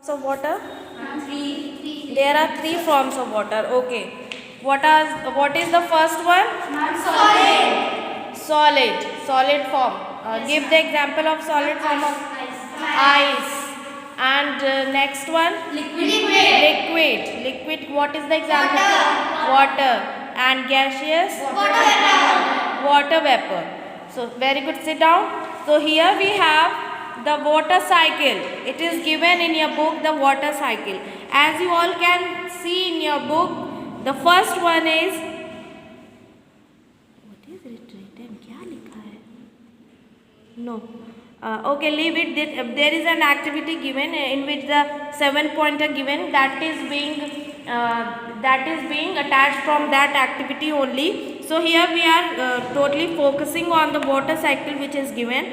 of water? Three. There are three forms of water. Okay. What is the first one? Solid. Solid form. Yes, Give the example of solid form of ice. And next one? Liquid. What is the example? Water. And gaseous? Water vapor. So very good. Sit down. So here we have the water cycle. It is given in your book, the water cycle. As you all can see in your book, the first one is, what is it written? क्या लिखा है? No. Okay, leave it. There is an activity given in which the 7-pointer given that is being attached from that activity only. So here we are totally focusing on the water cycle which is given.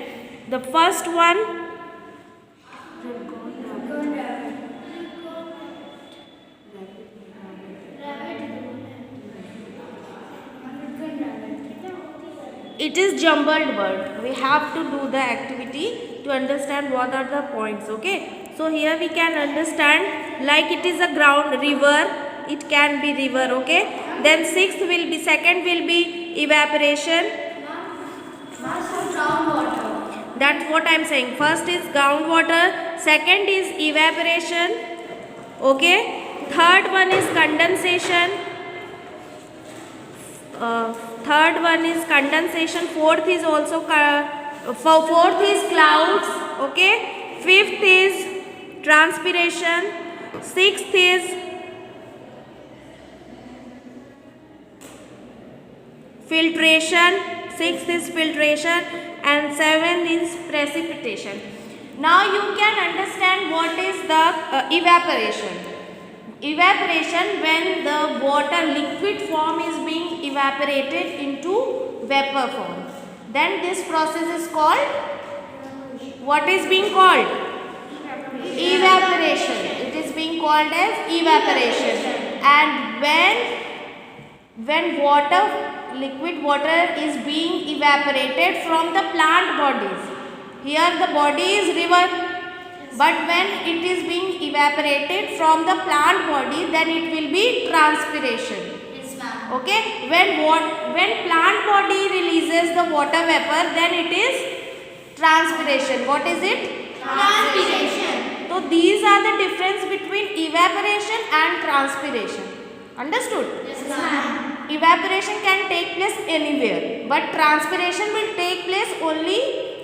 The first one. It is jumbled word. We have to do the activity to understand what are the points. Okay. So here we can understand like it is a ground river. It can be river. Okay. Then second will be evaporation. Groundwater. That's what I am saying. First is groundwater. Second is evaporation. Okay. Third one is condensation. Third one is condensation. Fourth is also fourth is clouds. Okay. Fifth is transpiration. Sixth is filtration. Sixth is filtration. And seventh is precipitation. Now you can understand what is the evaporation. Evaporation, when the water liquid form is being evaporated into vapor form. Then this process is called, what is being called? Evaporation. It is being called as evaporation. And when liquid water is being evaporated from the plant bodies. Here the body is river. But when it is being evaporated from the plant body, then it will be transpiration. Yes, ma'am. Okay. When plant body releases the water vapor, then it is transpiration. What is it? Transpiration. So these are the difference between evaporation and transpiration. Understood? Yes, ma'am. Evaporation can take place anywhere, but transpiration will take place only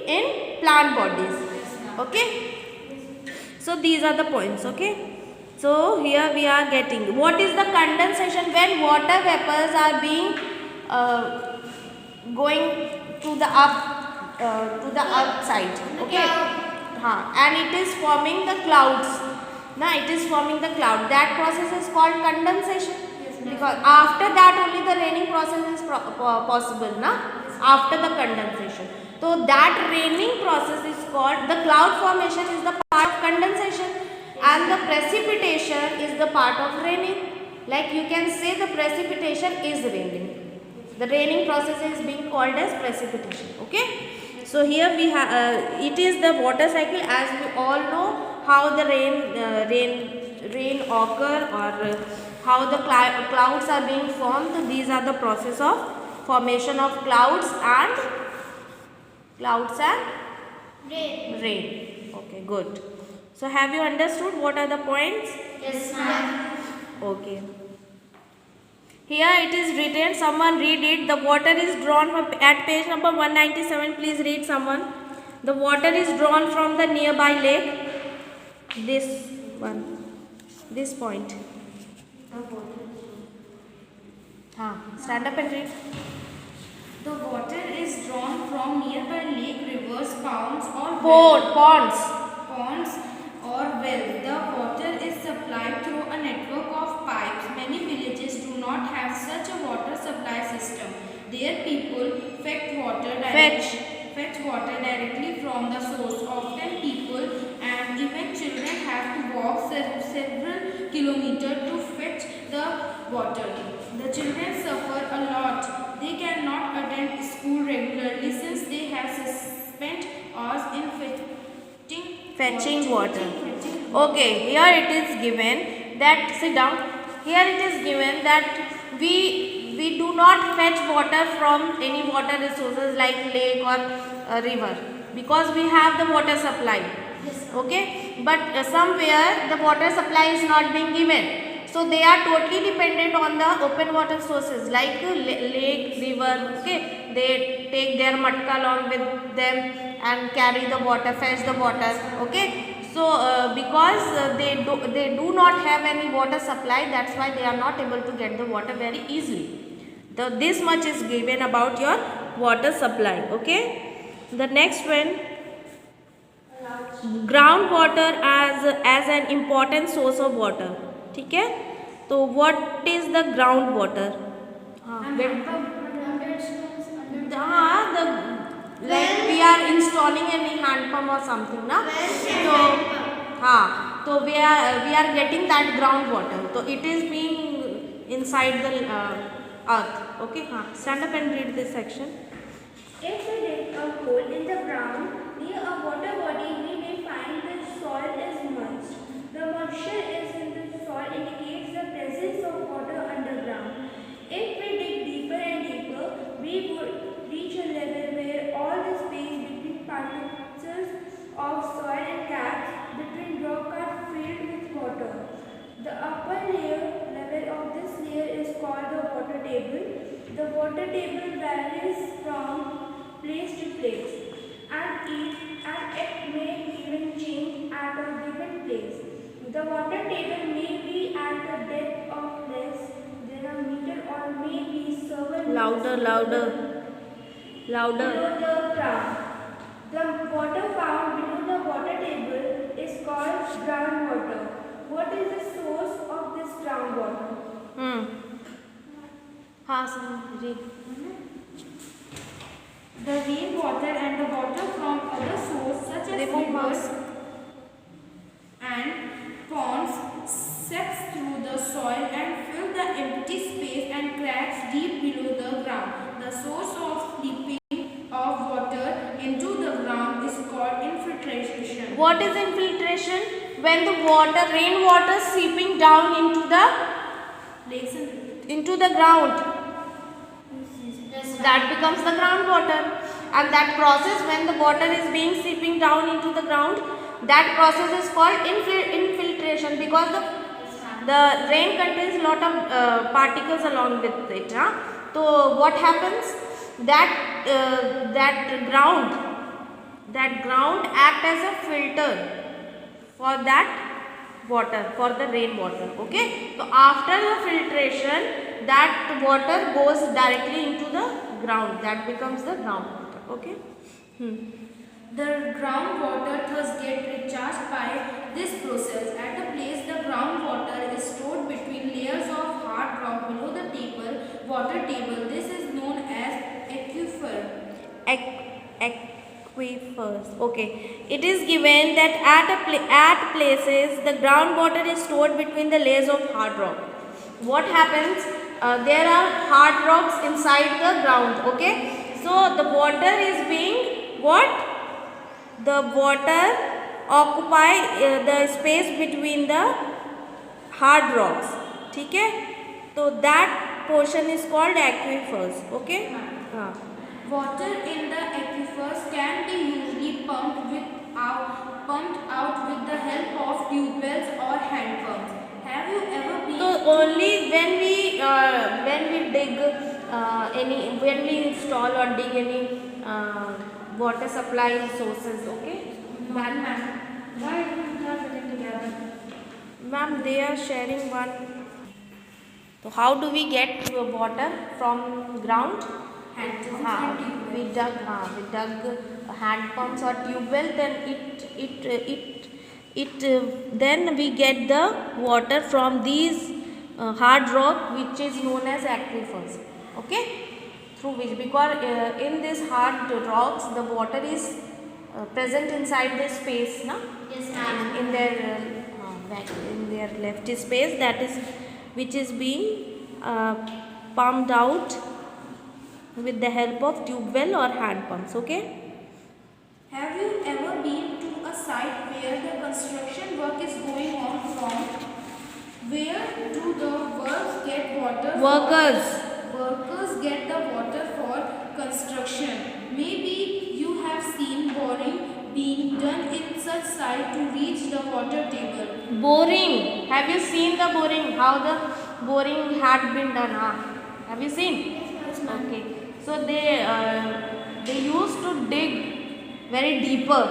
in plant bodies. Okay. So these are the points. Okay. So here we are getting what is the condensation, when water vapors are being going to the upside. Okay. And it is forming the clouds. Now it is forming the cloud. That process is called condensation. Because after that only the raining process is possible. After the condensation. So that raining process is called, the cloud formation is the part of condensation and the precipitation is the part of raining. Like you can say the precipitation is raining. The raining process is being called as precipitation. Okay. So here we have, it is the water cycle, as we all know how the rain occur, or how the clouds are being formed. So these are the process of formation of clouds and rain. Okay, good. So have you understood what are the points? Yes, ma'am. Okay. Here it is written, someone read it. The water is drawn from, at page number 197, please read someone. The water is drawn from the nearby lake. This one. This point. Stand up and read. The water is drawn from nearby lake, rivers, ponds or Ponds. or well. The water is supplied through a network of pipes. Many villages do not have such a water supply system. Their people fetch water directly from the source. Often people and even children have to walk several kilometers to fetch the water. The children suffer a lot. They cannot attend school regularly since they have spent hours in fetching Fetching water. Fetching Okay, here it is given that, sit down. Here it is given that we do not fetch water from any water resources like lake or river, because we have the water supply. Okay, but somewhere the water supply is not being given, so they are totally dependent on the open water sources like lake, river. Okay, they take their matka along with them and carry the water, fetch the water. Okay, so because they do not have any water supply, that's why they are not able to get the water very easily. This much is given about your water supply. Okay, the next one, groundwater as an important source of water. ठीक है, तो what is the groundwater? हाँ, the like we are installing any hand pump or something ना, so हाँ, तो we are getting that groundwater, so it is being inside the earth. Okay, हाँ, stand up and read this section. If we dig a hole in the ground near a water body, we may find the soil is moist. The moisture is in the soil indicates the presence of water underground. If we dig deeper and deeper, we would reach a level where all the space between particles of soil and gaps between rock are filled with water. The upper level of this layer is called the water table. The water table varies from place to place, and it may even change at a given place. The water table may be at the depth of less than a meter or may be several Louder, meters louder, louder. below the ground. The water found below the water table is called groundwater. What is the source of this groundwater? हाँ sir, read. The rainwater and the water from other sources such as Remove rivers mouse. and ponds seeps through the soil and fill the empty space and cracks deep below the ground. The source of leaping of water into the ground is called infiltration. What is infiltration? When the rainwater seeping down into the ground, that becomes the groundwater. And that process, when the water is being seeping down into the ground, that process is called infiltration, because the rain contains lot of particles along with it. So what happens? That ground act as a filter for that water, for the rainwater. Okay, so after the filtration, that water goes directly into the ground, that becomes the groundwater. Okay. The groundwater thus get recharged by this process. At the place the groundwater is stored between layers of hard rock below the water table. This is known as aquifer. Aquifers. Okay, it is given that at places the groundwater is stored between the layers of hard rock. What happens? There are hard rocks inside the ground. Okay, so the water is being what? The water occupy the space between the hard rocks. ठीक है? So that portion is called aquifers. Okay? Water in the aquifers can be usually pumped out with the help of tube wells or hand pumps. Have you ever been? So only when we dig when we install or dig any water supply sources. Okay, Ma'am, why are you not putting together? ma'am, they are sharing one. So how do we get water from ground? Hand pumps हाँ, and tube we wells. dug hand pumps or tube well, then we get the water from these hard rock, which is known as aquifers. Okay, through which, because in these hard rocks the water is present inside the space, na? Yes, ma'am. in their left space, that is which is being pumped out with the help of tube well or hand pumps. Okay. Have you ever been to a site where the construction work is going on from. Where do the workers get water? Workers get the water for construction. Maybe you have seen boring being done in such site to reach the water table. Boring. Have you seen the boring? How the boring had been done? Have you seen? Yes, ma'am. Okay. So they used to dig very deeper.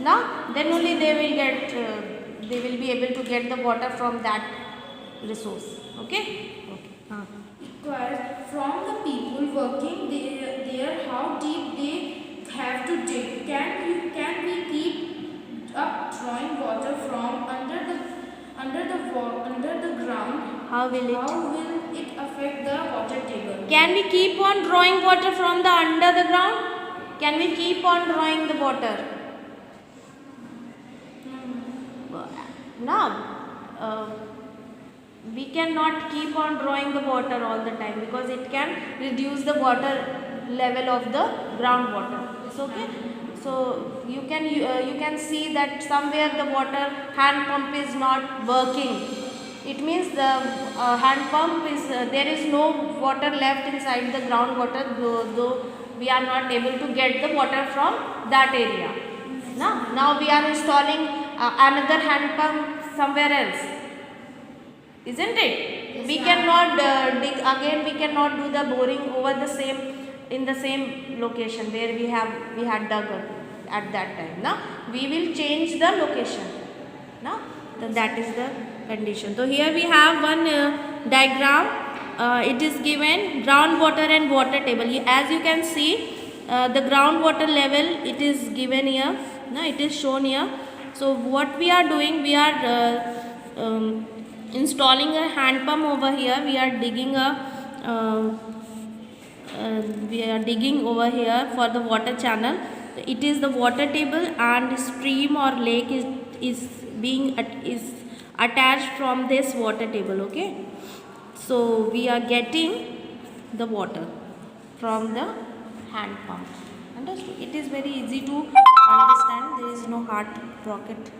Now then only they will get they will be able to get the water from that resource. Okay. Okay. Inquired from the people working there how deep they have to dig. Can we keep up drawing water from under the ground? How will it? How will it affect the water table? Can we keep on drawing water from the under the ground? Can we keep on drawing the water? Now, we cannot keep on drawing the water all the time because it can reduce the water level of the groundwater. It's okay. So you can see that somewhere the water hand pump is not working. It means the hand pump is there is no water left inside the groundwater, though we are not able to get the water from that area. Now we are installing another hand pump somewhere else, isn't it? Yes, We ma'am. cannot dig again. We cannot do the boring over the same in the same location where we had dug at that time. Now we will change the location. Now that is the condition. So here we have one diagram. It is given groundwater and water table. As you can see, the groundwater level it is given here. Now it is shown here. So what we are doing, we are installing a hand pump over here. We are digging over here for the water channel. It is the water table and stream or lake is attached from this water table. Okay, so we are getting the water from the hand pump. Understood? It is very easy to understand. There is no hard rocket